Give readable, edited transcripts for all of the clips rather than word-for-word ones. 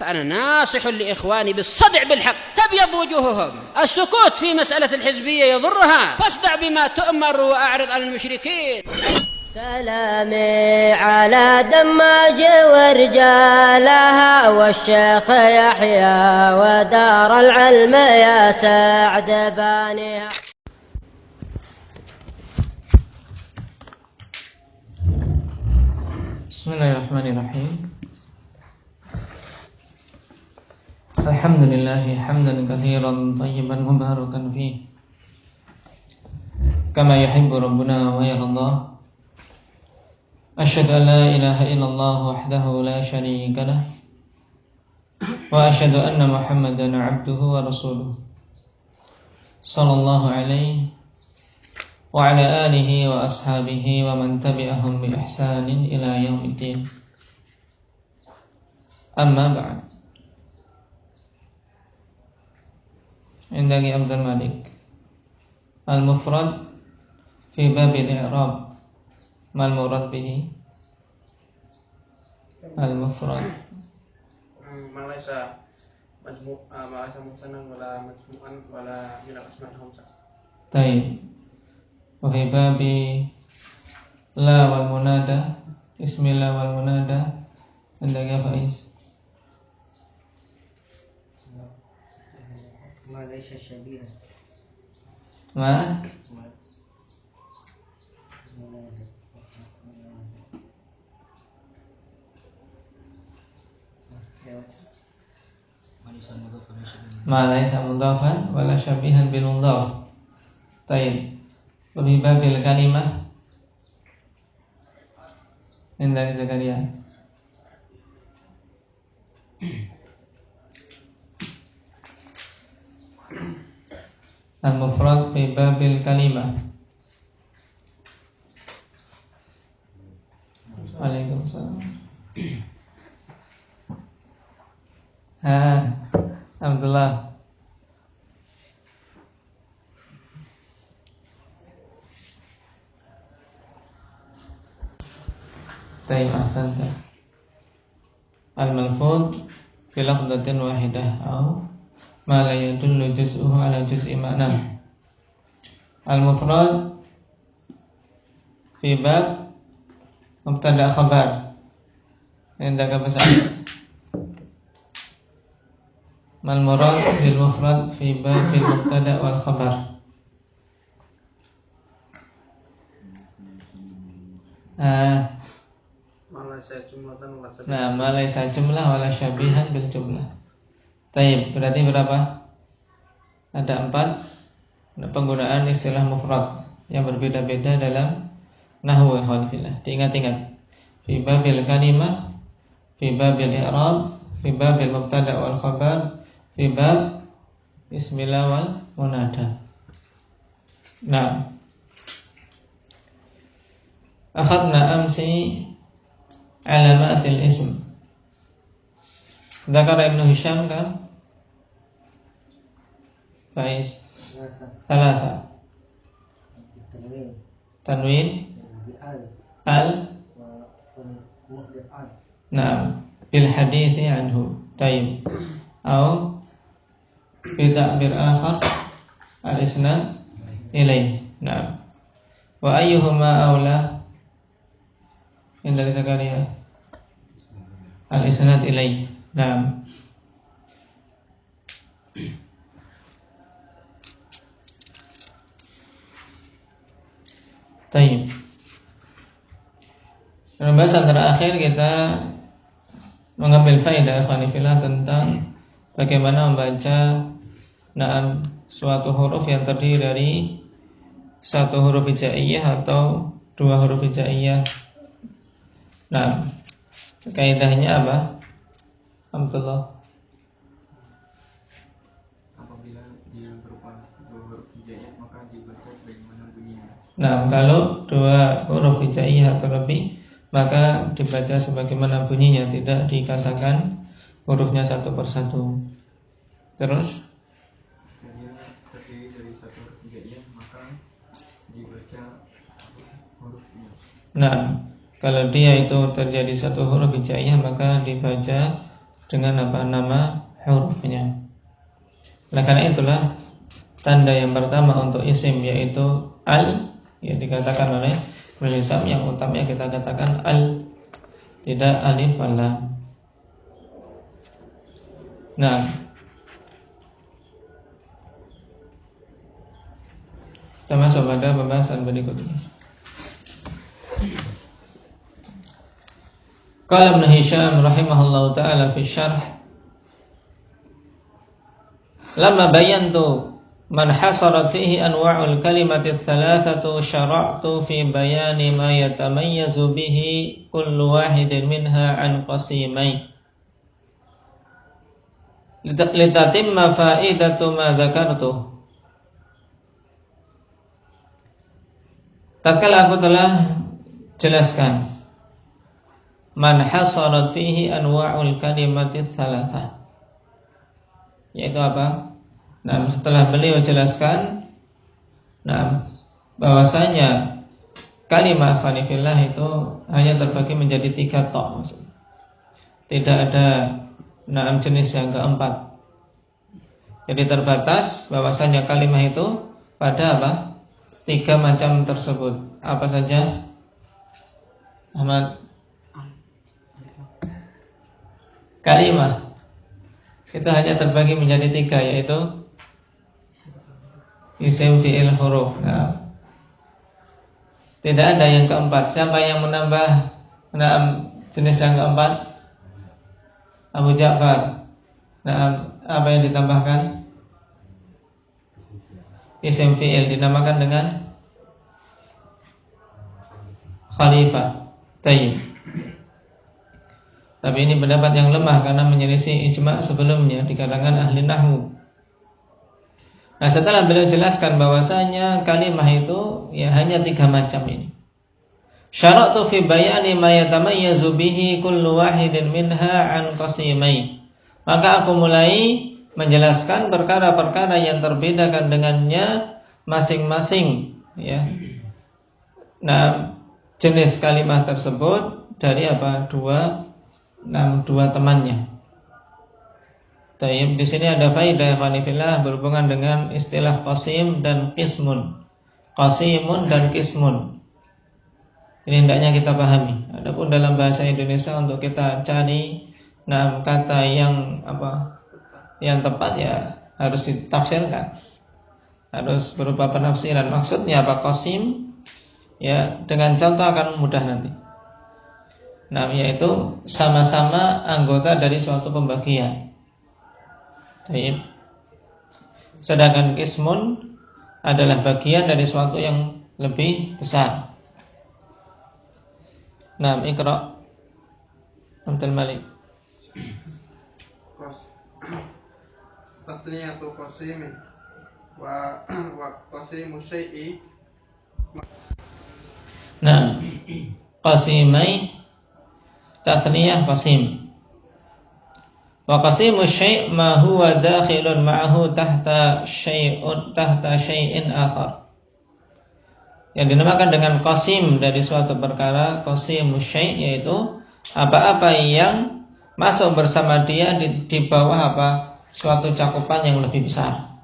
فأنا ناصح لإخواني بالصدع بالحق تبيض وجوههم. السكوت في مسألة الحزبية يضرها، فاصدع بما تؤمر وأعرض عن المشركين. سلامي على دماج ورجالها والشيخ يحيى ودار العلم يا سعد بانيها. Bismillahirrahmanirrahim. Alhamdulillah hamdan katsiran tayyiban mubarakan fihi kama yuhibbu rabbuna wa yarda. Asyhadu an la ilaha illallah wahdahu la syarika lah wa asyhadu anna Muhammadan 'abduhu wa rasuluh sallallahu alaihi wa ala alihi wa ashabihi wa man tabi'ahum bi ihsanin ila yaumiddin. Amma ba'd. Indagi Abdul Malik Al-Mufrad fi bab al-i'rab. Mal murad bihi Al-Mufrad Malaysa Malaysa musanan wala majmu'an wala min al-asma' al-khamsah. Taib. Wa fi babi la wal munada, ismillah wal munada, indaka Faiz. Malaysa syabiha. Ma Malaysa mudhafan wala syabihan bil mudhaf. Taib. Wa fi babil kalimah indaka Zakaria. Al-mufrad fi babil kalimah. Waalaikumsalam. Alhamdulillah. Tayyib, ahsanta. Al-malfuz fi lafzatin wahidah atau ma la yadullu juz'uhu ala juz'i ma'na. Al-mufrad fi bab mubtada khabar. Indaka fasal. Mal murad bil mufrad fi bab bil mubtada wal khabar. Malaysa jumlah wala syabihan bil jumlah. Taib, berarti berapa? Ada 4 penggunaan istilah mufrad yang berbeda-beda dalam nahwu ikhwanillah. Diingat-ingat. Fi babil kalimah, fi babil i'rab, fi babil mubtada wal khabar, fi bab ismillah wal munada. Nah, akhadna amsi alamatil ism. Dzakara Ibnu Hisham kan? Faiz. Salasa. Tanwin al Naam, bil hadithi anhu. Tayyib. Au bi ta'bir akhar al-isnad ilaih. Naam. Wa ayyuhuma aula? Inda Zakaria al-isnad ilaih. Naam. Tayyib. Pembahasan terakhir kita mengambil faedah ikhwanillah tentang bagaimana membaca suatu huruf yang terdiri dari satu huruf hijaiyah atau 2 huruf hijaiyah. Nah, kaidahnya apa? Alhamdulillah. Apabila dia berupa 2 huruf hijaiyah maka dibaca sebagaimana bunyinya. Nah, kalau 2 huruf hijaiyah atau lebih maka dibaca sebagaimana bunyinya, tidak dikatakan hurufnya satu persatu. Terus Dia terdiri dari 1 huruf hijaiyah maka dibaca hurufnya. nah, kalau dia itu terjadi 1 huruf hijaiyah maka dibaca dengan apa nama hurufnya. Oleh karena itulah tanda yang pertama untuk isim yaitu al, yang dikatakan oleh Islam yang utamanya kita katakan al, tidak alif wal lam. Nah, kita masuk pada pembahasan berikutnya. Qala Ibnu Hisham rahimahullahu taala fi syarh, lamma bayantu man hasarat fihi anwa'ul kalimati tsalatsatu syara'tu fi bayani ma yatamayyazu bihi kullu wahidin minha an qasimai litatimma fa'idatu ma dzakartu. Tatkala aku telah jelaskan man hasarat fihi anwa'ul kalimati tsalatsah, yaitu apa? Nah, setelah beliau jelaskan bahwasanya kalimat fanifillah itu hanya terbagi menjadi 3 tok. Tidak ada jenis yang keempat. Jadi terbatas bahwasanya kalimat itu pada apa? 3 macam tersebut. Apa saja? Ahmad? Kalimat itu hanya terbagi menjadi 3, yaitu isim, fi'il, huruf. Nah, tidak ada yang keempat. Siapa yang menambah jenis yang keempat? Abu Ja'far. Nah, apa yang ditambahkan? Isim fi'il dinamakan dengan khalifah. Tayyib. Tapi ini pendapat yang lemah karena menyelisih ijma' sebelumnya di kalangan ahli nahwu. Nah, setelah beliau jelaskan bahwasanya kalimah itu ya hanya 3 macam ini. Syara'tu fi bayani ma yatamayyazu bihi kullu wahidin minha an qasimai. Maka aku mulai menjelaskan perkara-perkara yang terbedakan dengannya masing-masing, ya. Nah, jenis kalimat tersebut dari apa? Dua temannya. Tayyib, di sini ada faidah fanifillah berhubungan dengan istilah qasim dan qismun. Qasimun dan qismun. Ini hendaknya kita pahami. Adapun dalam bahasa Indonesia untuk kita cari kata yang yang tepat ya harus ditafsirkan. Harus berupa penafsiran. Maksudnya apa qasim? Ya, dengan contoh akan mudah nanti. Yaitu sama-sama anggota dari suatu pembagian. Baik. Sedangkan qismun adalah bagian dari suatu yang lebih besar. Iqra. Abdul Malik. Tasniyatu qasimin wa qasimu syai'i. Qasimai tasniyah qasim. Wa qasimu syai' ma huwa dakhilun ma'ahu tahta syai'in akhar. Yang dinamakan dengan qasim dari suatu perkara, qasimu syai' yaitu apa-apa yang masuk bersama dia di bawah suatu cakupan yang lebih besar.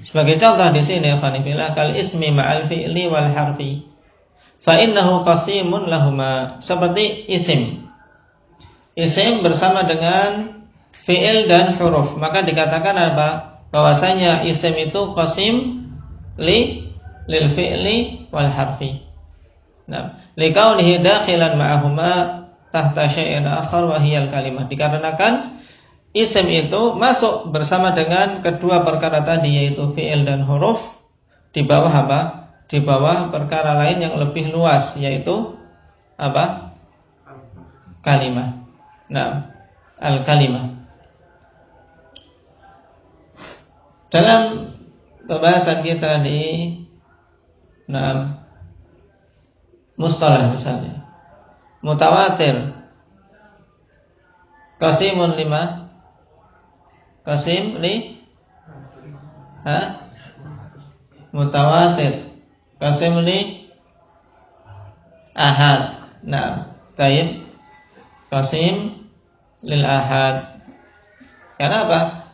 Sebagai contoh di sini fanifillah kal ismi ma'al fi'li wal harfi. Fa innahu qasimun lahuma, seperti isim. Isim bersama dengan fi'il dan huruf, maka dikatakan bahwasanya isim itu qasim lil fi'li wal harfi. Liqaunihi dakhilan ma'ahuma tahta syai'in akhar wa hiyal kalimah. Dikarenakan isim itu masuk bersama dengan kedua perkara tadi, yaitu fi'il dan huruf, di bawah di bawah perkara lain yang lebih luas, yaitu kalimah. Al-kalimah. Dalam pembahasan kita di mustalah misalnya, mutawatir qasimun lima, qasim li mutawatir, qasim li ahad. Tayyib, qasim lil ahad. Karena apa?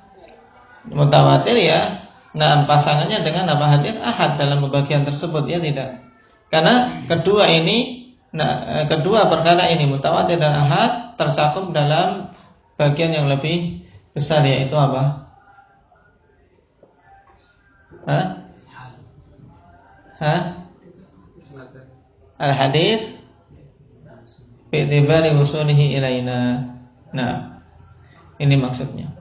Mutawatir ya, nah pasangannya dengan apa? Hadits ahad dalam pembagian tersebut, ya tidak. Karena kedua perkara ini mutawatir dan ahad tercakup dalam bagian yang lebih besar, yaitu apa? Al-hadits bi'tibari wusulihi ilaina. Nah, ini maksudnya.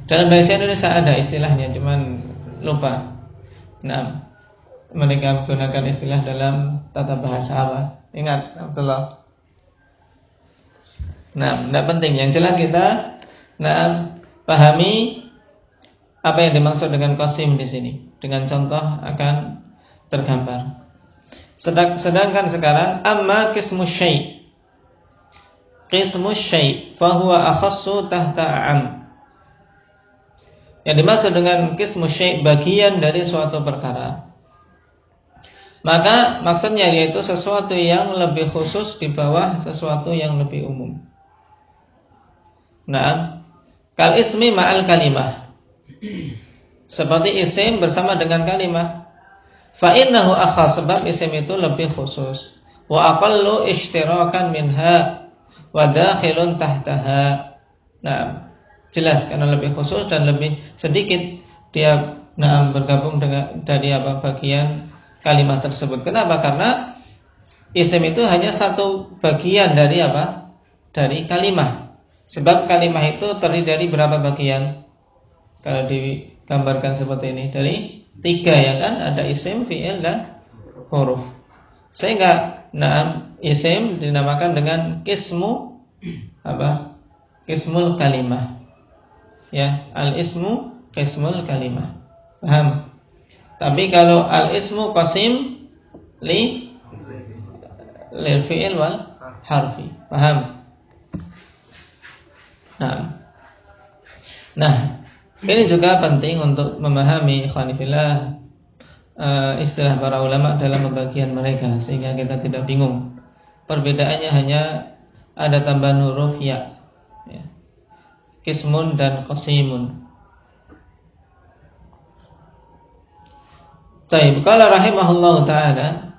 Dalam bahasa Indonesia ada istilahnya, cuman lupa. Nah, mereka gunakan istilah dalam tata bahasa apa? Ingat, Abdullah. Nah, tidak penting. Yang jelas kita pahami apa yang dimaksud dengan qasim di sini. Dengan contoh akan tergambar. Sedangkan sekarang amma qismu syai'. Qismu syai' fa huwa akhassu tahta 'am. Yang dimaksud dengan qismu syai' bagian dari suatu perkara. Maka maksudnya yaitu sesuatu yang lebih khusus di bawah sesuatu yang lebih umum. Nah, kal ismi ma'al kalimah. Seperti isim bersama dengan kalimah. Fa innahu akhas, sebab isim itu lebih khusus. Wa aqallu ishtirakan minha wa dakhilun tahtaha. Nah, jelas karena lebih khusus dan lebih sedikit dia bergabung dengan dari bagian kalimat tersebut. Kenapa? Karena isim itu hanya satu bagian dari dari kalimat. Sebab kalimat itu terdiri dari berapa bagian? Kalau digambarkan seperti ini, dari 3 ya kan? Ada isim, fi'il dan huruf. Sehingga isim dinamakan dengan qismu qismul kalimah. Ya, al-ismu qismul kalimah. Paham? Tapi kalau al-ismu qasim lil fi'il wal harfi. Paham? Nah, ini juga penting untuk memahami ikhwanifillah istilah para ulama dalam pembagian mereka, sehingga kita tidak bingung. Perbedaannya hanya ada tambahan huruf ya. Qismun dan qasimun. Baik, qala rahimahullahu taala,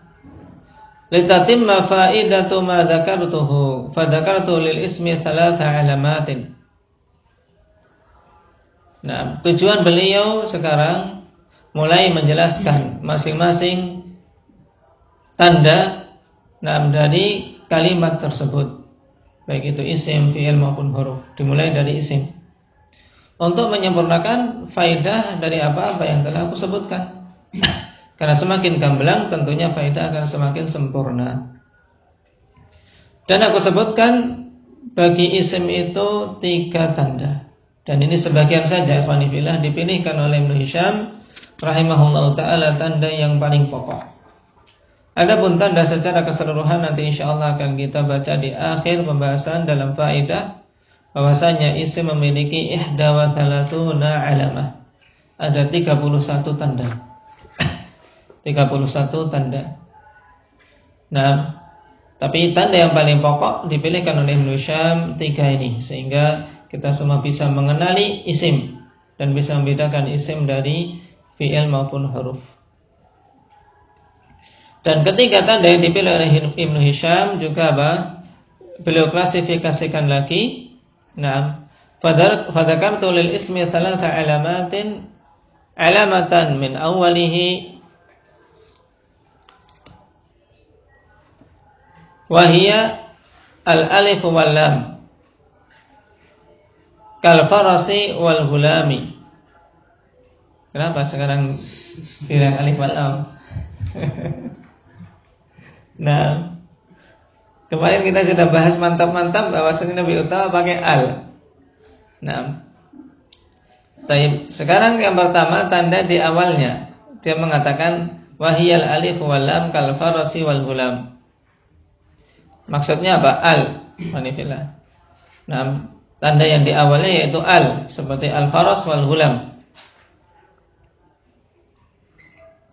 litatimma faidatu ma dzakartuhu, fa dzakartu lil ismi 3 alamatin. Nah, tujuan beliau sekarang mulai menjelaskan masing-masing tanda dari kalimat tersebut, baik itu isim, fi'il maupun huruf. Dimulai dari isim untuk menyempurnakan faidah dari apa yang telah aku sebutkan. Karena semakin gamblang tentunya faidah akan semakin sempurna. Dan aku sebutkan bagi isim itu 3 tanda. Dan ini sebagian saja ikhwanifillah dipilihkan oleh Ibnu Hisham rahimahullahu ta'ala tanda yang paling pokok. Adapun tanda secara keseluruhan nanti insyaallah akan kita baca di akhir pembahasan dalam faedah bahwasanya isim memiliki 31 alamah. Ada 31 tanda. 31 tanda. Nah, tapi tanda yang paling pokok dipilihkan oleh Ibnu Hisham 3 ini, sehingga kita semua bisa mengenali isim dan bisa membedakan isim dari fi'il maupun huruf. Dan ketiga tanda yang dipilih oleh Ibnu Hisham juga beliau klasifikasikan lagi. Nah, fadzakartu lil ismi 3 alamatin, alamatan min awwalihi wa hiya al-alif wal lam kal farasi wal gulami. Kenapa sekarang bilang alif wal lam? Nah, kemarin kita sudah bahas mantap-mantap bahwasanya Nabi utama pakai al. Nah, sekarang yang pertama tanda di awalnya dia mengatakan wahiyal alif wal lam kal farasi wal gulam. Maksudnya apa? Al. Manifillah. Nah, tanda yang di awalnya yaitu al, seperti al-faras wal gulam.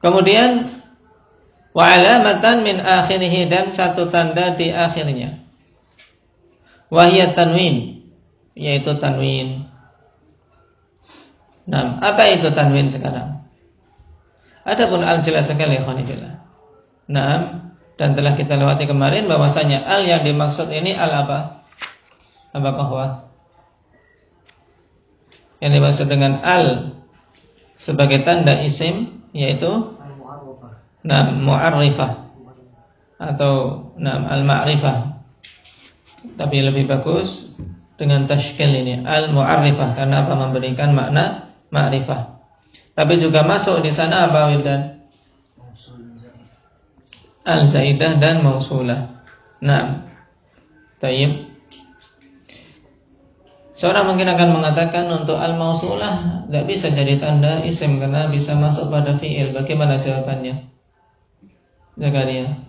Kemudian wa alamatan min akhirih, dan satu tanda di akhirnya. Wahiyat tanwin. yaitu tanwin. Nah, apa itu tanwin sekarang? Adapun al jelas sekali ikhwanillah. Nah, dan telah kita lewati kemarin bahwasanya al yang dimaksud ini al apa? Apa kahwa? Yang dimaksud dengan al sebagai tanda isim yaitu mu'arrifah atau al-ma'rifah. Tapi lebih bagus dengan tashkil ini al-mu'arrifah karena apa? Memberikan makna ma'rifah. Tapi juga masuk di sana apa Wildan? Al-zaidah dan mausulah. Nah, tayyib. Seorang mungkin akan mengatakan untuk al-mausulah tidak bisa jadi tanda isim karena bisa masuk pada fi'il. Bagaimana jawabannya? Zakaria.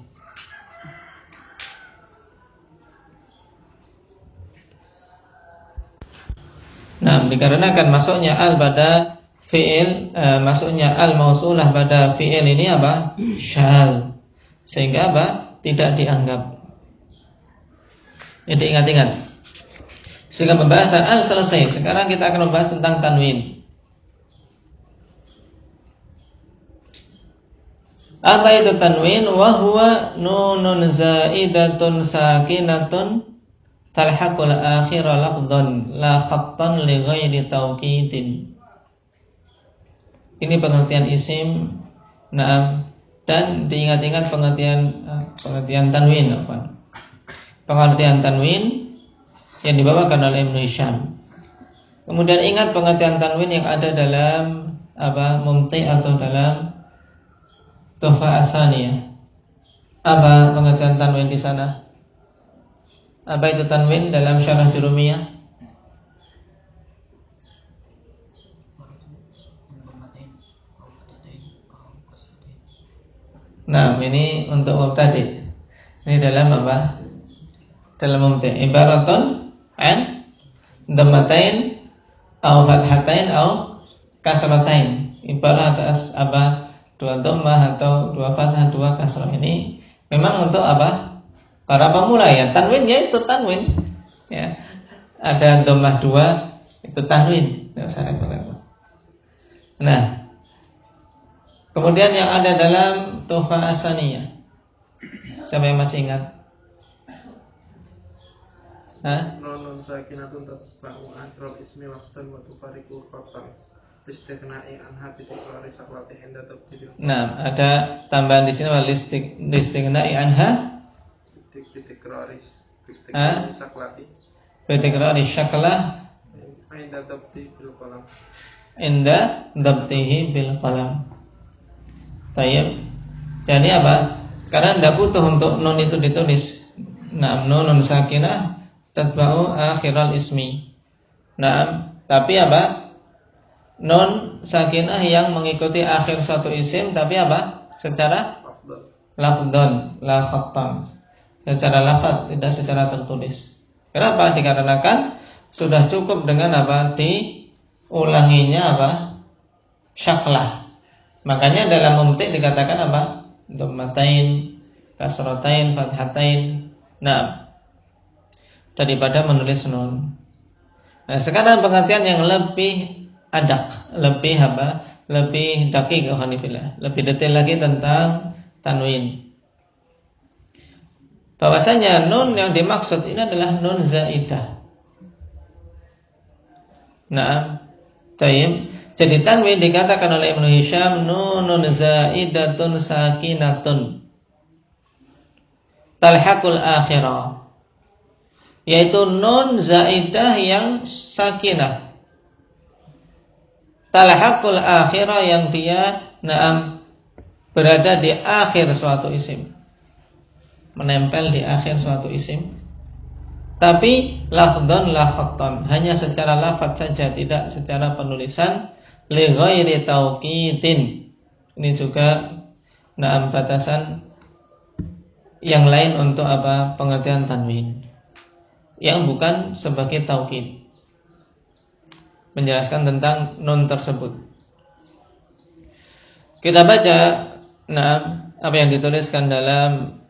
Nah, dikarenakan masuknya al pada fi'il, masuknya al-mausulah pada fi'il ini apa? Syal. Sehingga apa? Tidak dianggap. Jadi ingat-ingat. Sehingga pembahasan al selesai. Sekarang kita akan membahas tentang tanwin. Apa itu tanwin? Wa huwa nunun zaidatun sakinatun talhaqul akhir lafdhan la khattan li ghairi tawqitin. Ini pengertian isim. Naam. Dan diingat-ingat pengertian tanwin apa? Pengertian tanwin yang dibawakan oleh Ibnu Hisham. Kemudian ingat pengertian tanwin yang ada dalam apa? Mumti atau dalam Tuhfah As-Saniyah. Apa pengertian tanwin di sana? Apa itu tanwin dalam Syarah Jurumiyah? Nah, ini untuk mubtadi. Ini dalam apa? Dalam mubtadi. Ibaratun an dhammatain au fathatain au kasratain. Ibarat atas apa? Dua dhammah atau dua fathah, dua kasrah. Ini memang untuk apa? Para pemula ya. Tanwinnya itu tanwin. Ya. Ada dhammah dua itu tanwin. Nah, kemudian yang ada dalam Tuhfah As-Saniyah. Siapa yang masih ingat? Nunun sakinatun tatba'u akhral ismi waqtan wa tufariqu khatam istighna'i anha bi tikrari saklati inda tabdil. Nah, ada tambahan di sini istighna'i anha bi tikrari saklati. Bi tikrari syaklah Inda tabdi bil qalam. Inda dabtihi bil qalam. Tayyib. Jadi apa? Karena tidak butuh untuk nun itu ditulis. Naam, nunun sakinah tatba'u akhiral ismi. Naam, tapi apa? Nun sakinah yang mengikuti akhir suatu isim, tapi apa? Secara lafdhan, la khattan. Secara lafaz, tidak secara tertulis. Kenapa? Dikarenakan sudah cukup dengan apa? Diulanginya apa? Syaklah. Makanya dalam mumti dikatakan apa? Dhammatain, kasratain, fathatain. Nah, daripada menulis nun. Nah, sekarang pengertian yang lebih adak, lebih apa? Lebih daqiq alhamdulillah, lebih detail lagi tentang tanwin. Bahwasanya nun yang dimaksud ini adalah nun zaidah. Nah, tayyib. Jadi tanwin dikatakan oleh Ibnu Hisham nunun zaidatun sakinatun talhaqul akhirah, yaitu nun zaidah yang sakinah, talhaqul akhirah yang dia berada di akhir suatu isim, menempel di akhir suatu isim, tapi lafdhan la khattan, hanya secara lafaz saja, tidak secara penulisan. Li ghairi tauqitin. Ini juga batasan yang lain untuk apa? Pengertian tanwin yang bukan sebagai tauqid, menjelaskan tentang nun tersebut. Kita baca apa yang dituliskan dalam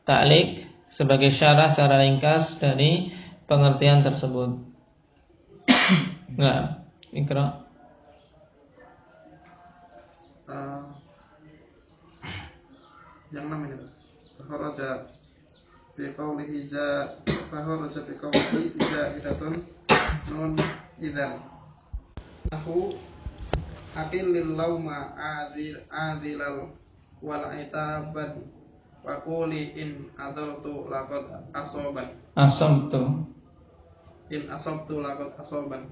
ta'liq sebagai syarah secara ringkas dari pengertian tersebut. Nah, ikra. Yang namanya Fakharaja biqaulihi zaidatun nun idzan nahu aqillil lauma adilal wal itaban wa quli in adaltu laqad asaban laqad asaban.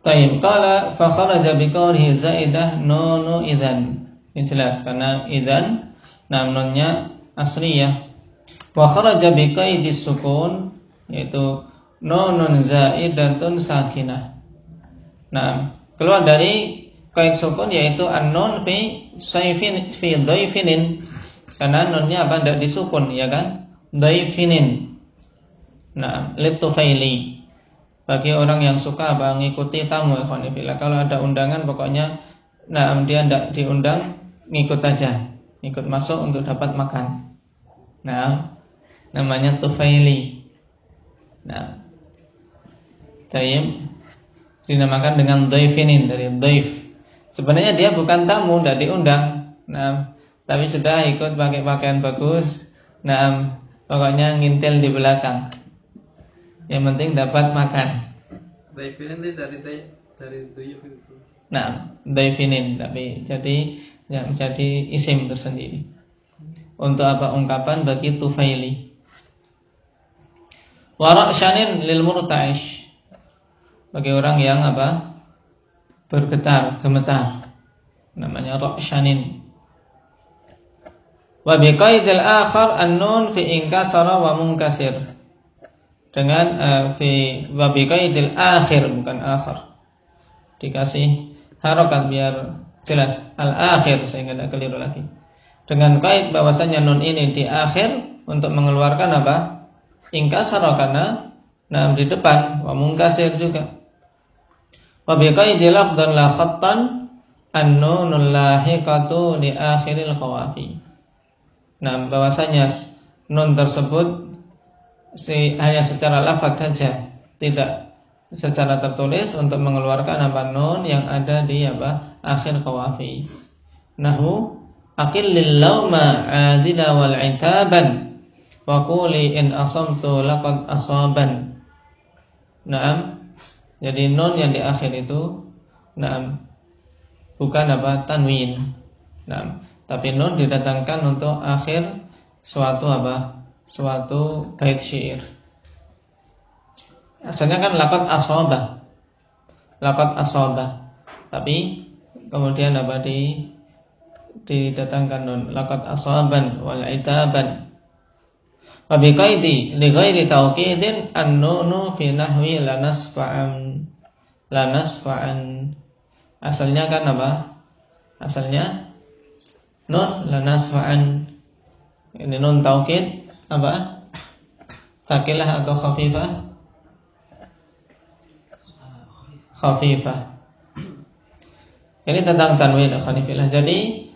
Tayyib, qala fa kharaja biqaulihi zaidah nunu idzan. Ini jelas karena idzan nunnya asliyah. Wa kharaja biqaidi sukun, yaitu nunun zaidatun sakinah. Nah, keluar dari qaid sukun yaitu an-nun fi dhaifinin. Karena nunnya apa? Tidak disukun, ya kan? Dhaifinin. Nah, litufaili. Bagi orang yang suka apa? Ngikuti tamu, ikhwan fillah. Kalau ada undangan pokoknya dia tidak diundang, ngikut aja. Ikut masuk untuk dapat makan. Nah, namanya tufaili. Nah, tayyib dinamakan dengan dhaifinin, dari dhaif. Sebenarnya dia bukan tamu, tidak diundang. Nah, tapi sudah ikut pakai pakaian bagus. Nah, pokoknya ngintil di belakang. Yang penting dapat makan. Dhaifinin itu dari dhaif itu. Nah, dhaifinin tapi jadi isim tersendiri. Untuk apa? Ungkapan bagi tufaili. Wa ra'shanin lil murta'ish. Bagi orang yang apa? Bergetar, gemetar. Namanya ra'shanin. Wa biqaidil akhar an-nun fi inkasara wa munkasir. Dengan fi wa biqaidil akhir, bukan akhar. Dikasih harokat biar jelas, al-akhir, sehingga tidak keliru lagi. Dengan kait bahwasanya nun ini di akhir untuk mengeluarkan apa? Inkasara, karena di depan, wa munkasir juga. Wa biqaidi lafdhan la khattan an-nunul lahiqatu li akhiril qawafi. Nah, bahwasanya nun tersebut hanya secara lafaz saja, tidak secara tertulis untuk mengeluarkan apa? Nun yang ada di apa? Akhir qawafi. Nahu aqillil lauma adila wal itaban wa quli in asamtu laqad asaban. Naam. Jadi nun yang di akhir itu bukan apa? Tanwin. Naam. Tapi nun didatangkan untuk akhir suatu apa? Suatu bait syair. Asalnya kan laqad asaba. Tapi kemudian apa didatangkan nun laqad asaban wal itaban. Wa biqaidi li ghairi tawqidin an-nunu fi nahwi lanasfa'an. Asalnya kan apa? Asalnya nun lanasfa'an. Ini nun taukid apa? Sakilah atau khafifah? Khafifah. Ini tentang tanwin, khanifillah. Jadi,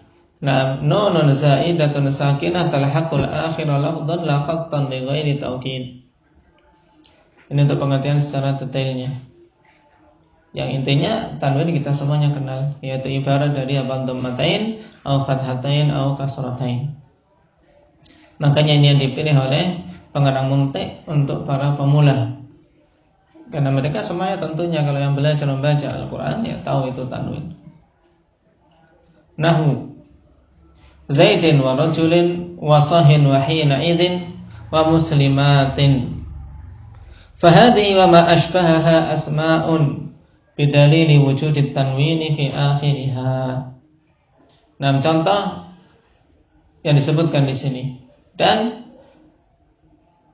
nunun zaidatun sakinah talhaqul akhir lafdhan la khattan li ghairi taukid. Ini untuk pengertian secara detailnya. Yang intinya tanwin kita semuanya kenal, yaitu ibarat dari apa? Dhammatain atau fathatain atau kasratain. Makanya ini yang dipilih oleh pengarang mumti' untuk para pemula. Karena mereka semuanya tentunya kalau yang belajar membaca Al-Quran ya tahu itu tanwin. Nahu Zaidin wa rajulin wa sahin wa hina idin wa muslimatin. Fahadhi wa ma ashbahaha asma'un bidalili wujudit tanwini fi akhiriha. Nah, contoh yang disebutkan di sini. Dan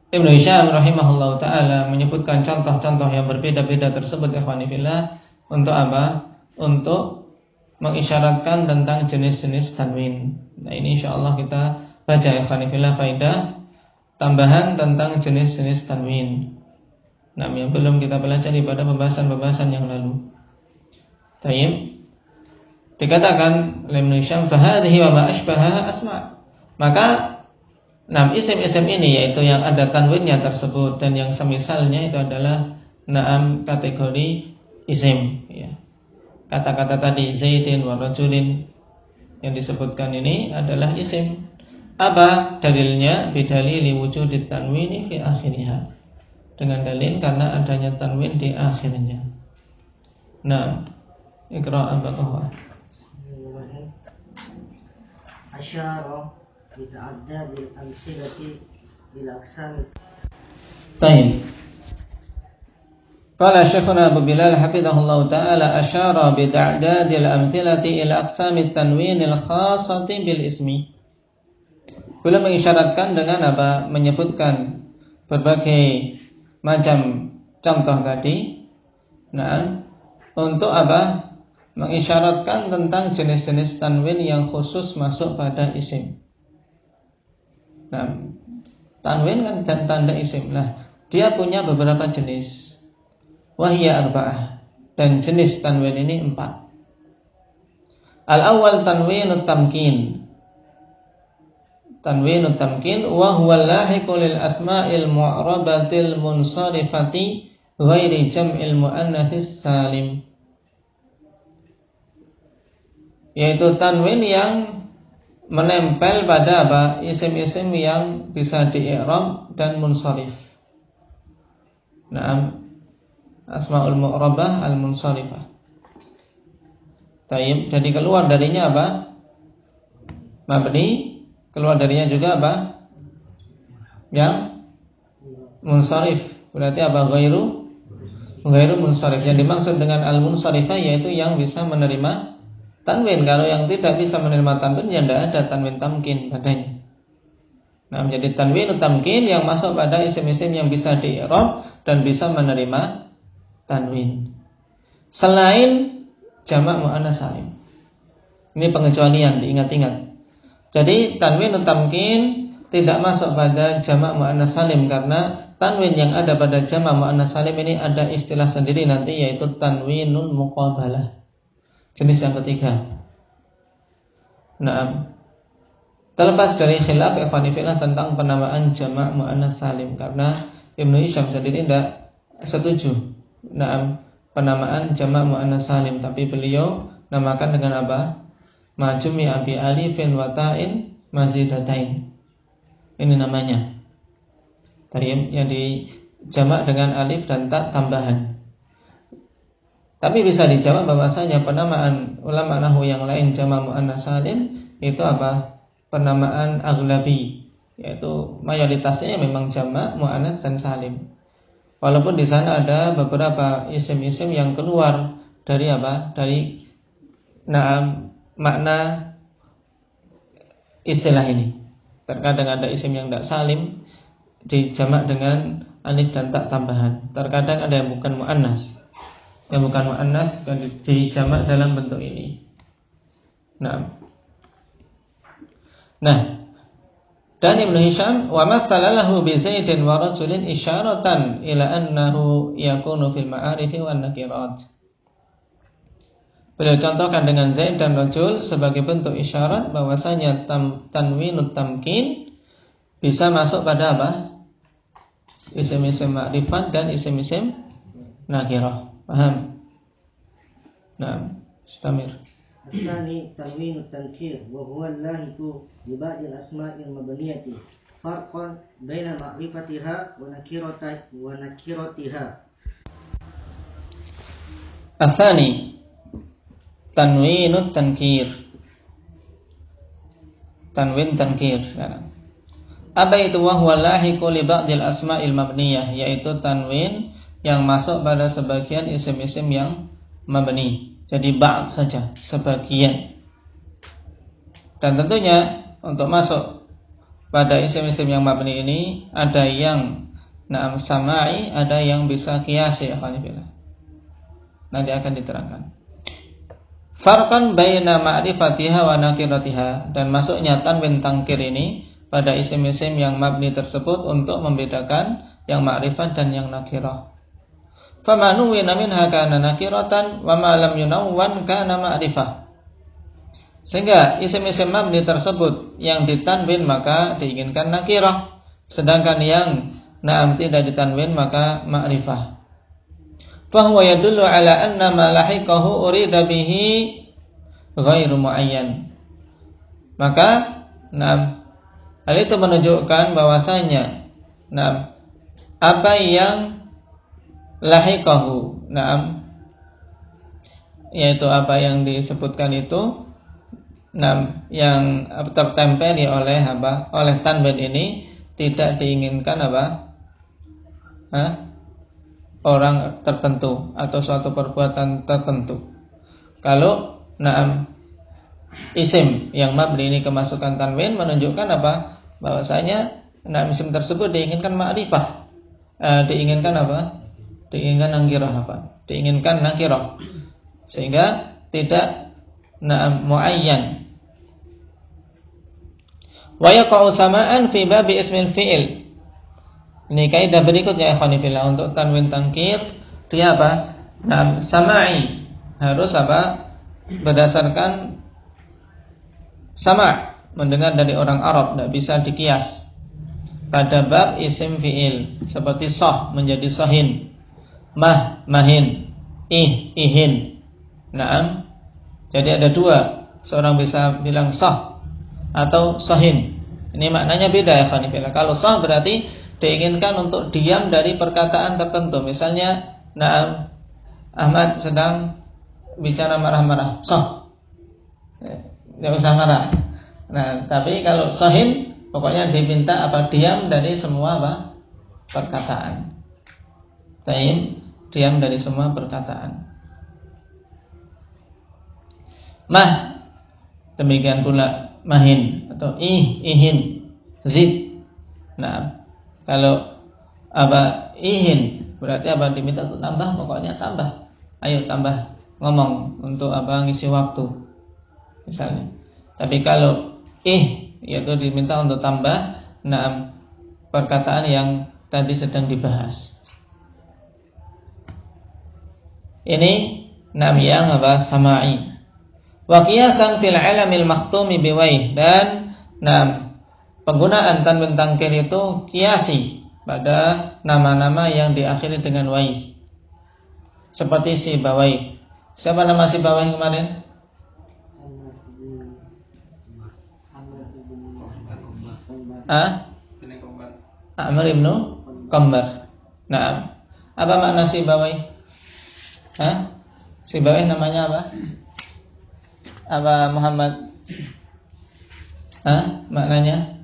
Ibnu Hisham rahimahullah ta'ala menyebutkan contoh-contoh yang berbeda-beda tersebut, ikhwani fillah, untuk apa? Untuk mengisyaratkan tentang jenis-jenis tanwin. Nah, ini insyaallah kita baca, ikhwani fillah, faedah tambahan tentang jenis-jenis tanwin. Nah, yang belum kita pelajari pada pembahasan-pembahasan yang lalu. Tayyib. Dikatakan oleh Ibnu Hisham, fahadhihi wa ma ashbahaha asma'. Maka isim-isim ini, yaitu yang ada tanwinnya tersebut dan yang semisalnya, itu adalah kategori isim, ya. Kata-kata tadi Zaidin wa rajulin yang disebutkan ini adalah isim. Apa dalilnya? Bidalili wujudit tanwini fi akhiriha. Dengan dalil karena adanya tanwin di akhirnya. Nah, Iqra' Abaqahwa. Asyara bita'addadil amsilati bil aqsam. Baik. Qala Syekhuna Abu Bilal hafizahullah ta'ala asyara bita'addadil amsilati ila aqsamit tanwinil khassati bil ismi. Beliau mengisyaratkan dengan apa? Menyebutkan berbagai macam contoh tadi. Nah, untuk apa? Mengisyaratkan tentang jenis-jenis tanwin yang khusus masuk pada isim. Nah, tanwin kan tanda isim. Nah, dia punya beberapa jenis. Wahya arba'ah. Dan jenis tanwin ini 4. Al-awwal tanwinut tamkin. Tanwinut tamkin wa huwa lahiqu lil asma'il mu'rabatil munsharifati ghairi jam'il muannatsis salim. Yaitu tanwin yang menempel pada apa? Isim-isim yang bisa di-i'rab dan munsharif. Naam, asma'ul mu'rabah al-munsharifah. Tayyib, jadi keluar darinya apa? Mabni. Keluar darinya juga apa? Yang munsharif. Berarti apa? Ghairu munsharif. Yang dimaksud dengan al-munsharifah yaitu yang bisa menerima tanwin. Kalau yang tidak bisa menerima tanwin, ya tidak ada tanwin tamkin padanya. Nah, menjadi tanwin tamkin yang masuk pada isim-isim yang bisa di-i'rab dan bisa menerima tanwin. Selain jamak muannats salim. Ini pengecualian, diingat-ingat. Jadi tanwin tamkin tidak masuk pada jamak muannats salim karena tanwin yang ada pada jamak muannats salim ini ada istilah sendiri nanti yaitu tanwinul muqabalah. Jenis yang ketiga. Nah, terlepas dari khilaf ikhwanifillah tentang penamaan jamak muannats salim karena Ibnu Hisham sendiri tidak setuju penamaan jamak muannats salim, tapi beliau namakan dengan apa? Majumi abi alifin wa ta'in mazidatain. Ini namanya. Tayyib yang dijamak dengan alif dan ta tambahan. Tapi bisa dijamak bahwasanya penamaan ulama nahwu yang lain jamak muannats salim itu apa? Penamaan aghlabi, yaitu mayoritasnya memang jamak muannats dan salim. Walaupun di sana ada beberapa isim-isim yang keluar dari apa? Dari makna istilah ini. Terkadang ada isim yang tidak salim dijamak dengan alif dan ta tambahan. Terkadang ada yang bukan muannats. Yang bukan muannats dan dijamak dalam bentuk ini. Nah, dan Ibnu Hisham wa mathala lahu bi Zaidin wa rajulin isyaratan ila annahu yakunu fil ma'arifi wan nakirat. Beliau contohkan dengan Zaid dan rajul sebagai bentuk isyarat bahwasanya tanwinut tamkin bisa masuk pada apa? Isim-isim ma'rifat dan isim-isim nakirah. Paham? Nah, istamir. Asani tanwinut tankir wa huwa lahiqu li ba'dil asma'il mabniyati farqan baina ma'rifatiha wa nakiratiha. Asani tanwinut tankir. Tanwin tankir sekarang. Apa itu? Wa huwa lahiqu li ba'dil asma'il mabniyah, yaitu tanwin yang masuk pada sebagian isim-isim yang mabni. Jadi ba'd saja, sebagian. Dan tentunya untuk masuk pada isim-isim yang mabni ini ada yang sama'i, ada yang bisa qiyasi. Nanti akan diterangkan. Farqan baina ma'rifatiha wa nakiratiha, dan masuknya tanwin tankir ini pada isim-isim yang mabni tersebut untuk membedakan yang ma'rifat dan yang nakirah. Fama nuwina minha kana nakiratan wa ma lam yunawwan kana ma'rifah. Sehingga isim-isim mabni tersebut yang ditanwin maka diinginkan nakirah, sedangkan yang tidak ditanwin maka ma'rifah. fahuwa yadullu ala anna ma lahiqahu urida bihi ghairu muayyan. Maka hal itu menunjukkan bahwasanya apa yang lahiqahu, yaitu apa yang disebutkan itu yang tertempel oleh tanwin ini tidak diinginkan orang tertentu atau suatu perbuatan tertentu. Kalau isim yang mabni ini kemasukan tanwin menunjukkan bahwasanya isim tersebut diinginkan ma'rifah, diinginkan diinginkan nakirah, sehingga tidak muayyan. Wa yaqa'u sama'an fi babi ismil fi'il. Ini kaidah berikutnya ikhwan fillah, untuk tanwin tangkir dia sama'i, harus berdasarkan sama', mendengar dari orang Arab, tidak bisa dikias. Pada bab isim fi'il seperti sah menjadi sahin, mah mahin, ihin. Jadi ada dua, seorang bisa bilang sah atau sahin. Ini maknanya beda ya khanifillah. Kalau sah berarti diinginkan untuk diam dari perkataan tertentu. Misalnya, Ahmad sedang bicara marah-marah, sah, tidak usah marah. Tapi kalau sahin, pokoknya diminta diam dari semua perkataan. Diam dari semua perkataan. Mah, demikian pula mahin atau ihin, zid. Kalau ihin berarti diminta untuk tambah, pokoknya tambah. Ayo tambah, ngomong untuk ngisi waktu misalnya. Tapi kalau yaitu diminta untuk tambah perkataan yang tadi sedang dibahas. Ini yang sama'i. Wa qiyasan fil alamil makhtumi biwaih, dan penggunaan tanwin tangkir itu kiasi pada nama-nama yang diakhiri dengan waih. Seperti si Bawai. Siapa nama si Bawai kemarin? Amr ibnu Qambar. Apa makna si Bawai? Si Bawai namanya apa? Apa Muhammad? Maknanya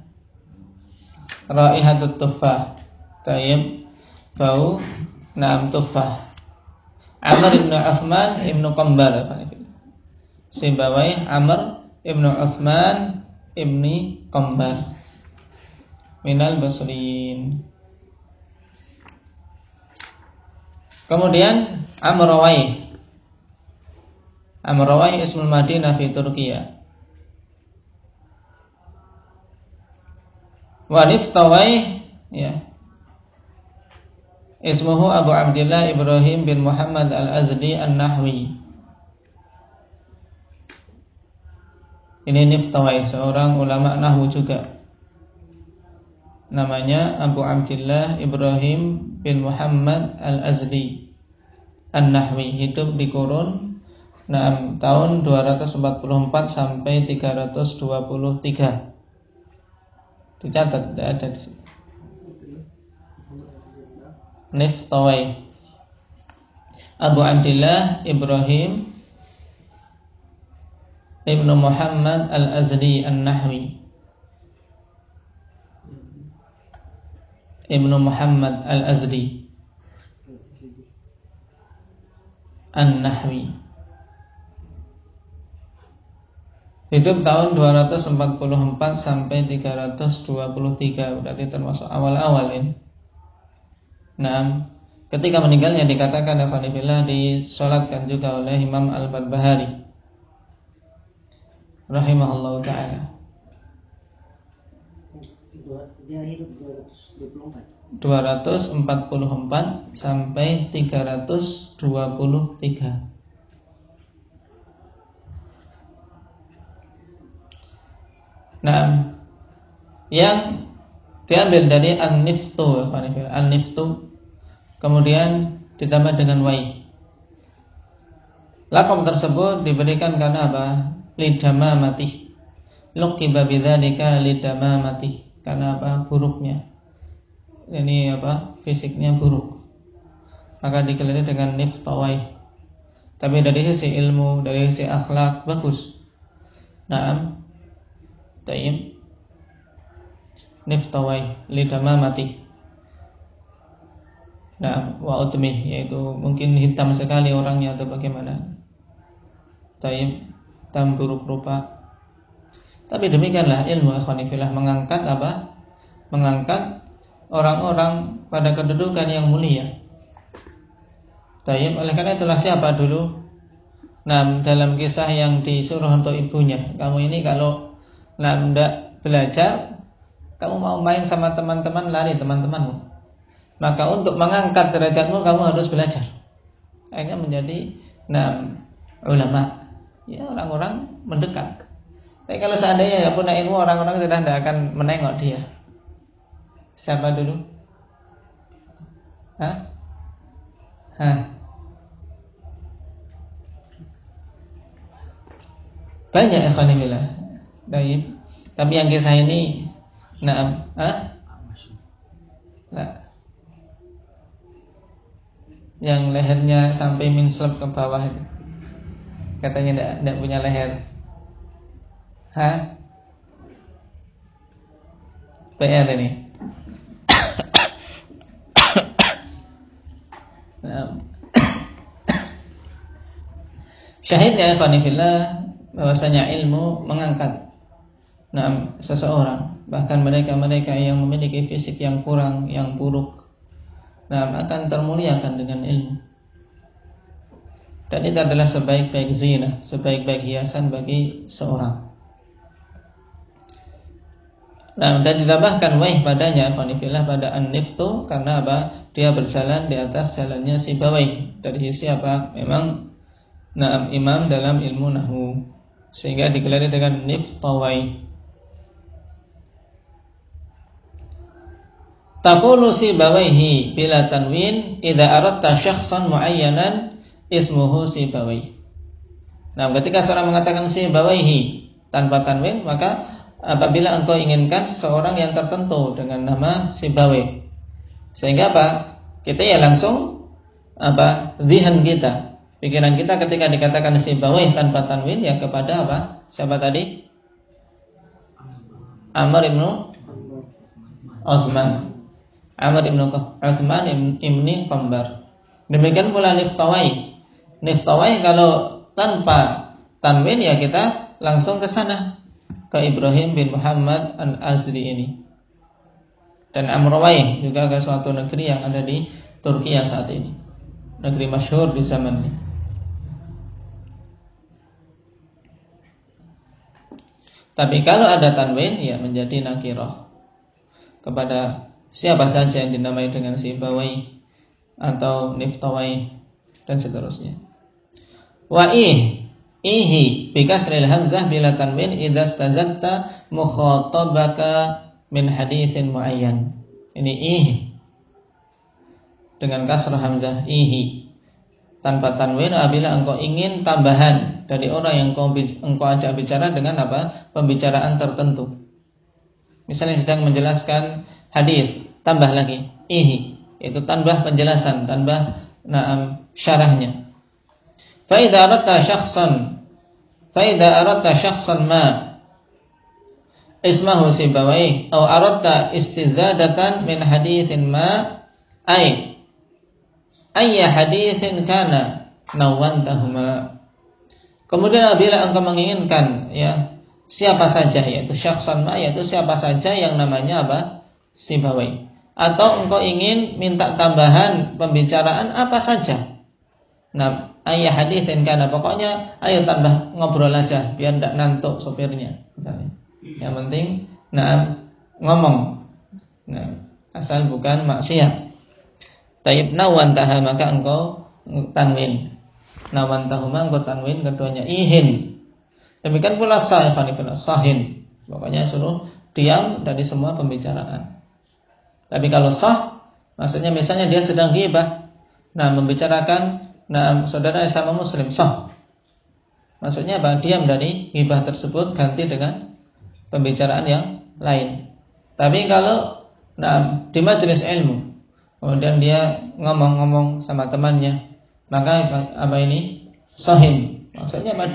raihatut tuffah. Tayyib, bau tuffah. Amr ibnu Uthman ibnu Qambar. Sibawai Amr ibnu Uthman ibni Qambar minal Basriyin. Kemudian Amrawai ismul Madinah fi Turkiya. Wa Niftawai ismuhu Abu Abdillah Ibrahim bin Muhammad al-Azdi an-Nahwi. Ini Niftawai, seorang ulama nahwu juga. Namanya Abu Abdillah Ibrahim bin Muhammad al-Azdi an-Nahwi. Hidup di kurun tahun 244 sampai 323. Dicatat, tidak ada di situ. Niftawai Abu Abdillah Ibrahim Ibnu Muhammad Al-Azdi An-Nahwi. Ibnu Muhammad Al-Azdi An-Nahwi. Hidup tahun 244 sampai 323, berarti termasuk awal-awal ini. Ketika meninggalnya dikatakan alhamdulillah disolatkan juga oleh Imam Al-Barbahari rahimahullahu ta'ala. Dia hidup 224 sampai 323. Yang diambil dari an-niftu, kemudian ditambah dengan wai. Laqab tersebut diberikan karena apa? Lidamamati. Luqiba bidzalika lidamamati. Karena apa? Buruknya. Ini apa? Fisiknya buruk. Maka digelari dengan Niftawai. Tapi dari sisi ilmu, dari sisi akhlak bagus. Naam. Tayyib. Niftawai lidamamati. Naam wa utmi, yaitu mungkin hitam sekali orangnya atau bagaimana. Tayyib, hitam buruk rupa. Tapi demikianlah ilmu ikhwanifillah, mengangkat apa? Mengangkat orang-orang pada kedudukan yang mulia. Tayyib, oleh karena itulah siapa dulu? Nah, dalam kisah yang disuruh untuk ibunya, kamu ini kalau tidak belajar, kamu mau main sama teman-teman, lari teman-temanmu. Maka untuk mengangkat derajatmu kamu harus belajar. Akhirnya menjadi ulama. Ya, orang-orang mendekat. Tapi kalau seandainya punya ilmu, orang-orang tidak akan menengok dia. Siapa dulu? Banyak ikhwanillah. Baik. Tapi yang kisah ini yang lehernya sampai minslep ke bawah itu. Katanya tidak punya leher. PR ini. Syahidnya ikhwanillah bahwasanya ilmu mengangkat seseorang, bahkan mereka-mereka yang memiliki fisik yang kurang, yang buruk, akan termuliakan dengan ilmu. Dan itu adalah sebaik-baik zina, sebaik-baik hiasan bagi seorang. Dan ditambahkan waih padanya, ikhwanifillah, pada an-niftu, karena apa? Dia berjalan di atas jalannya si Bawaih. Dari sisi apa? Memang imam dalam ilmu nahwu, sehingga digelari dengan niftawai. Taqulu si Bawaihi bila tanwin idza aradta syakhsan muayyanan ismuhu si Bawaih. Nah, ketika seorang mengatakan si Bawaihi tanpa tanwin, maka apabila engkau inginkan seseorang yang tertentu dengan nama si Bawaih, sehingga apa? Kita ya langsung zihan kita, pikiran kita ketika dikatakan si Bawaih tanpa tanwin ya kepada apa? Siapa tadi? Amr ibnu Uthman. Amr ibnu Uthman ibni Qambar. Demikian pula niftawai. Niftawai kalau tanpa tanwin ya kita langsung ke sana, ke Ibrahim bin Muhammad al-Azdi ini. Dan Amrawai juga ke suatu negeri yang ada di Turki saat ini, negeri masyhur di zaman ini. Tapi kalau ada tanwin ya menjadi nakirah kepada siapa saja yang dinamai dengan si Bawai atau niftawai dan seterusnya. Wa ihi bikasril hamzah bila tanwin idza stazatta mukhatabaka min haditsin muayyan. Ini ihi dengan kasrah hamzah, ihi tanpa tanwin apabila engkau ingin tambahan dari orang yang engkau ajak bicara dengan apa? Pembicaraan tertentu. Misalnya sedang menjelaskan hadis, tambah lagi ihi, itu tambah penjelasan, tambah syarahnya. Fa idza aradta syakhsan ma ismahu si Bawaih atau aradta istizadatan min haditsin ma ayya haditsin kana nawantahuma. Kemudian apabila engkau menginginkan ya siapa saja, yaitu syakhsan ma, yaitu siapa saja yang namanya apa? Si Bawaih. Atau engkau ingin minta tambahan pembicaraan apa saja. Nah, ayah haditsin kana, pokoknya ayo tambah ngobrol aja biar tidak ngantuk sopirnya misalnya. Yang penting ngomong. Asal bukan maksiat. Taib nawantaha, maka engkau tanwin. Nawantahuma, engkau tanwin keduanya ihin. Demikian pula sahin. Pokoknya suruh diam dari semua pembicaraan. Tapi kalau sah, maksudnya misalnya dia sedang ghibah, membicarakan saudara sama muslim sah. Maksudnya apa? Diam dari ghibah tersebut, ganti dengan pembicaraan yang lain. Tapi kalau di majelis ilmu kemudian dia ngomong-ngomong sama temannya, maka apa ini? Sahim. Maksudnya apa?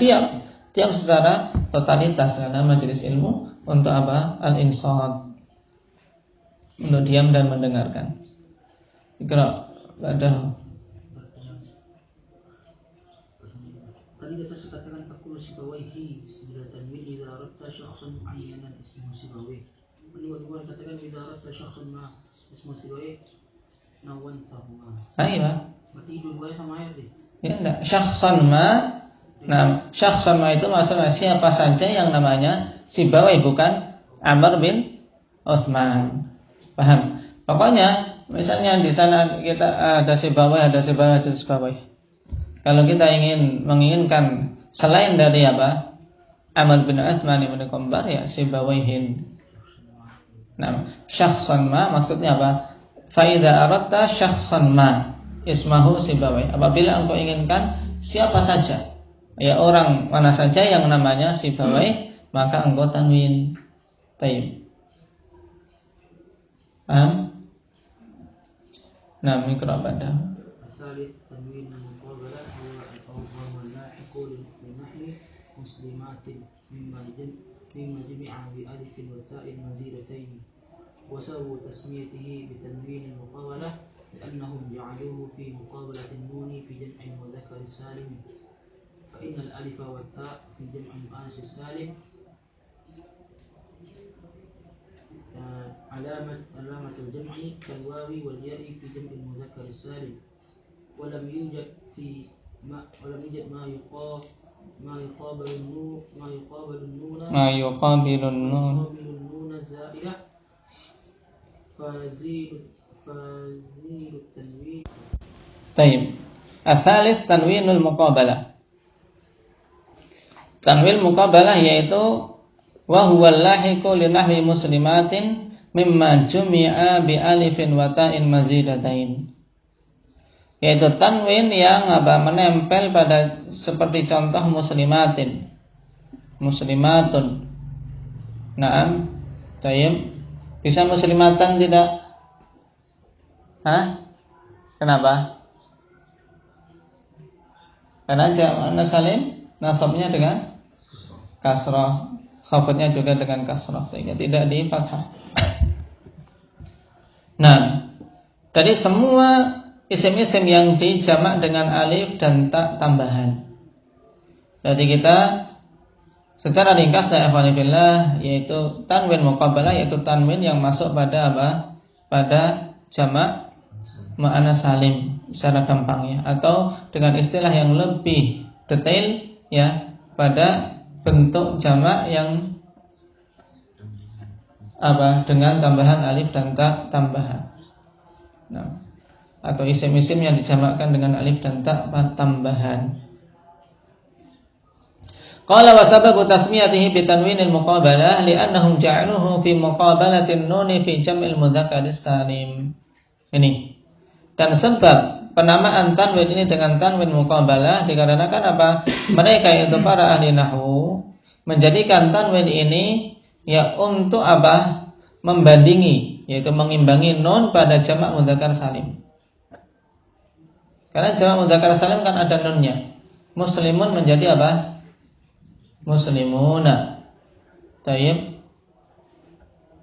Diam secara totalitas, karena majelis ilmu untuk apa? Al-insat, untuk diam dan mendengarkan. Ikra ba'dahu. Tadi di atas katakan takul sibawaihi bila tanwin idza aradta syakhsan muayyanan ismu sibawaihi. Kedua katakan idza aradta syakhsan ma ismu sibawaihi nawantahuma. Iya. Berarti dua-duanya sama ya sih. Ya enggak, syakhsan ma. Syakhsan ma itu maksudnya siapa saja yang namanya Sibawai, bukan Amr bin Utsman. Paham? Pokoknya misalnya di sana kita ada Sibawai. Kalau kita menginginkan selain dari apa? Amr bin Utsman bin Qambar, ya Sibawaihin. Syakhsan ma maksudnya apa? Fa idza aradta syakhsan ma ismahu Sibawai. Apabila engkau inginkan siapa saja, ya orang mana saja yang namanya Sibawai, maka engkau tanwin. Taib. Paham? Mikro pada. Salih tanwin muqabalah huwa al-awwal lahiq lin-nahwi muslimatin mimma jami'a bi alifin wa ta'in mazidatayn. Wa sawu tasmiyatihi bi tanwin al-muqabalah لأنهم جعلوه في مقابلة النون في جمع المذكر السالم فإن الألف والتاء في جمع المؤنث السالم علامة الجمع كالواو والياء في جمع المذكر السالم ولم يوجد ما يقابل النون الزائدة فزيل التنوين. طيب. الثالث tanwinul muqabalah. Tanwin muqabalah yaitu wa huwa lahiqu li nahwi muslimatin mimma jumi'a bi alifin wa ta'in mazidatain. Yaitu tanwin yang menempel pada seperti contoh muslimatin, muslimatun. Naam. Tayyib. Bisa muslimatan tidak? Kenapa? Karena jamak salim nasabnya dengan kasrah, khabarnya juga dengan kasrah, sehingga tidak di fathah. Dari semua isim-isim yang dijamak dengan alif dan ta tambahan. Jadi kita secara ringkas ya ikhwan fillah, yaitu tanwin muqabalah, yaitu tanwin yang masuk pada apa? Pada jamak mu'annas salim secara gampangnya, atau dengan istilah yang lebih detail ya, pada bentuk jamak yang dengan tambahan alif dan ta tambahan. Atau isim-isim yang dijamakkan dengan alif dan ta tambahan. Qala wa sababu tasmiyatihi bi tanwinil muqabalah li'annahum ja'aluhu fi muqabalatin nuni fi jam'il mudzakkaris salim. Ini. Dan sebab penamaan tanwin ini dengan tanwin muqabalah dikarenakan apa? Mereka itu para ahli nahwu menjadikan tanwin ini ya untuk apa? Membandingi, yaitu mengimbangi nun pada jamak mudzakkar salim. Karena jamak mudzakkar salim kan ada nunnya. Muslimun menjadi apa? Muslimuna. Tayyib.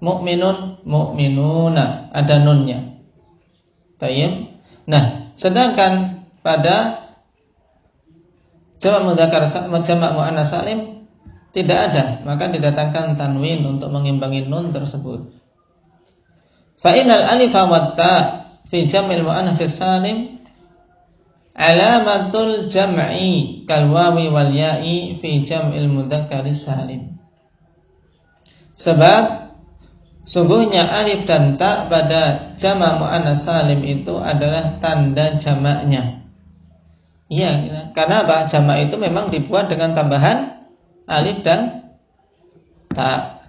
Mu'minun, mu'minuna, ada nunnya. Tayyib. Nah, sedangkan pada jamak mudzakkar jamak muannas salim tidak ada, maka didatangkan tanwin untuk mengimbangi nun tersebut. Fa innal alifa wat ta fi jam'il muannas salim alamatul jam'i kal wawi wal ya'i fi jam'il mudzakkaris salim. Sebab sungguhnya alif dan ta pada jamak muannas salim itu adalah tanda jamaknya. Iya, karena apa? Jamak itu memang dibuat dengan tambahan alif dan ta.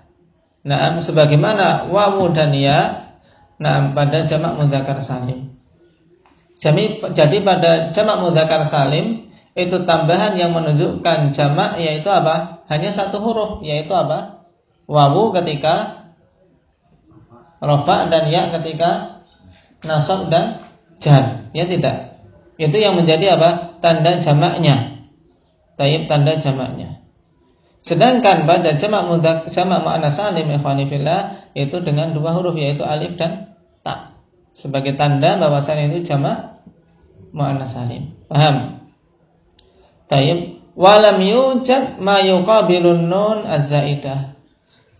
Nah, sebagaimana wawu dan ya, nah pada jamak mudzakkar salim. Jadi pada jamak mudzakkar salim itu tambahan yang menunjukkan jamak yaitu apa? Hanya satu huruf, yaitu apa? Wawu ketika rafa dan ya ketika nasab dan jar. Ya tidak. Itu yang menjadi apa? Tanda jamaknya. Taib, tanda jamaknya. Sedangkan pada jamak muannas salim ikhwani fillah itu dengan dua huruf yaitu alif dan ta sebagai tanda bahwasanya itu jamak muannas salim. Paham? Taib. Walam yujad ma yuqabilun nun az-zaidah.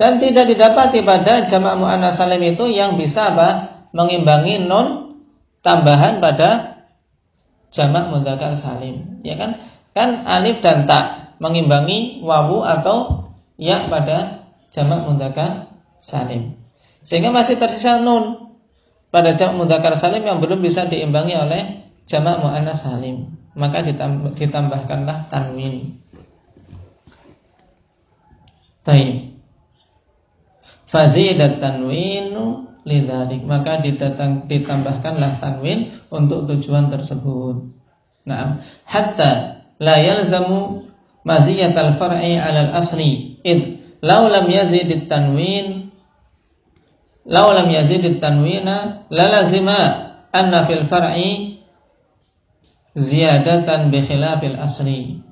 Dan tidak didapati pada jamak muannas salim itu yang bisa apa? Mengimbangi nun tambahan pada jamak mudzakkar salim. Ya kan? Kan alif dan ta mengimbangi wawu atau ya pada jamak mudzakkar salim. Sehingga masih tersisa nun pada jamak mudzakkar salim yang belum bisa diimbangi oleh jamak muannas salim. Maka ditambahkanlah tanwin. Taib. Fazidat tanwinu lidzalik, maka ditambahkanlah tanwin untuk tujuan tersebut. Nah, hatta la yalzamu maziyatal far'i 'alal asli id law lam yazid tanwina la lazima anna fil far'i ziyadatan bi khilafil asli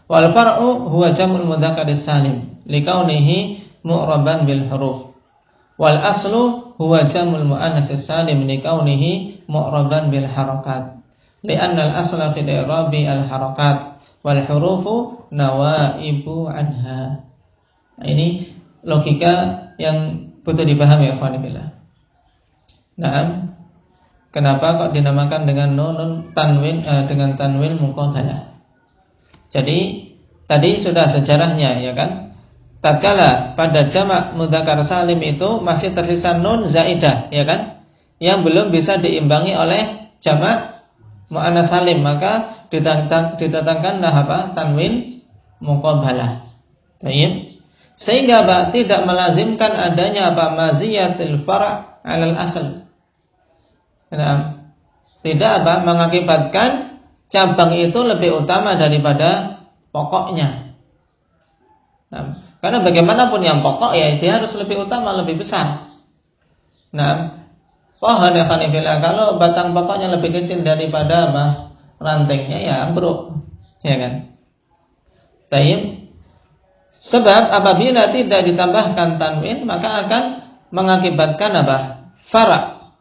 wal far'u huwa jam'ul mudzakkar salim likaunihi mu'raban bil huruf wal aslu huwa jam'ul muannas salim likaunihi mu'raban bil harakat li'anna al asla fi i'rabi al harakat wal hurufu nawaibu anha. Nah, ini logika yang butuh dipahami ya ikhwanillah. Nah, kenapa kok dinamakan dengan nun tanwin dengan tanwin muqabbalah? Jadi tadi sudah sejarahnya ya kan? Tatkala pada jamak mudzakkar salim itu masih tersisa nun zaidah ya kan? Yang belum bisa diimbangi oleh jamak muannas salim, maka didatangkanlah apa? Tanwin muqabbalah. Baik. Sehingga apa? Tidak melazimkan adanya apa? Maziyatul far' 'alal asl. Nah, tidak apa? Mengakibatkan cabang itu lebih utama daripada pokoknya. Nah, karena bagaimanapun yang pokok ya dia harus lebih utama, lebih besar. Nah, pohon ya khanifillah, kalau batang pokoknya lebih kecil daripada apa? Rantingnya ya ambruk, ya kan? Taib. Sebab apabila tidak ditambahkan tanwin maka akan mengakibatkan apa? Fara'.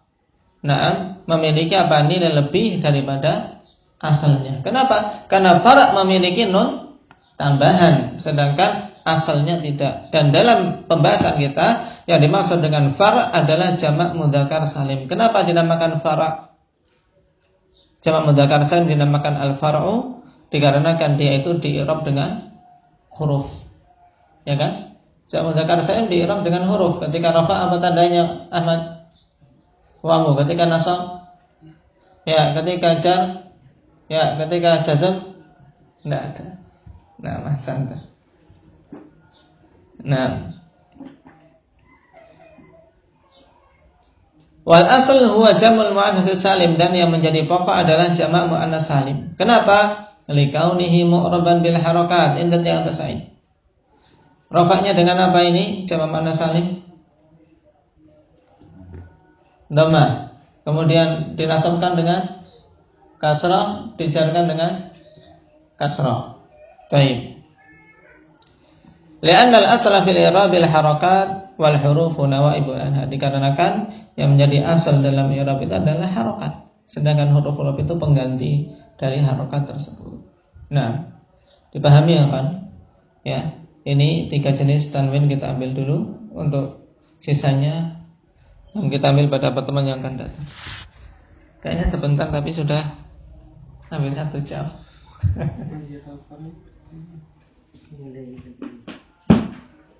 Nah, memiliki apa? Nilai lebih daripada asalnya. Kenapa? Karena fara' memiliki nun tambahan, sedangkan asalnya tidak. Dan dalam pembahasan kita yang dimaksud dengan fara' adalah jamak mudzakkar salim. Kenapa dinamakan fara'? Jamak mudzakkar salim dinamakan al-far'u dikarenakan dia itu di-i'rab dengan huruf. Ya kan? Jamak mudzakkar salim di-i'rab dengan huruf. Ketika rafa apa tandanya Ahmad? Wawu. Ketika nasab? Ya, ketika jar? Ya, ketika jazm? Tidak ada. Nah, mahsanta. Nah, wal asal huwa jam'ul muannas salim, dan yang menjadi pokok adalah jamak muannas salim. Kenapa? Likaunihi mu'raban bil harakat. Indat yang tasai. Rafa'nya dengan apa ini? Jamak muannas salim. Dhamma. Kemudian dinasabkan dengan kasrah, dijarkan dengan kasrah. Baik. Li'anna al-asla fil i'rabil harakat wal hurufu nawaibu anha, dikarenakan yang menjadi asal dalam i'rab itu adalah harakat, sedangkan huruf-huruf itu pengganti dari harakat tersebut. Nah, dipahami ya kan? Ya, ini 3 jenis tanwin kita ambil dulu, untuk sisanya kita ambil pada pertemuan yang akan datang. Kayaknya sebentar tapi sudah ambil 1 jam.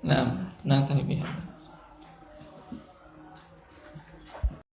Nah, tadi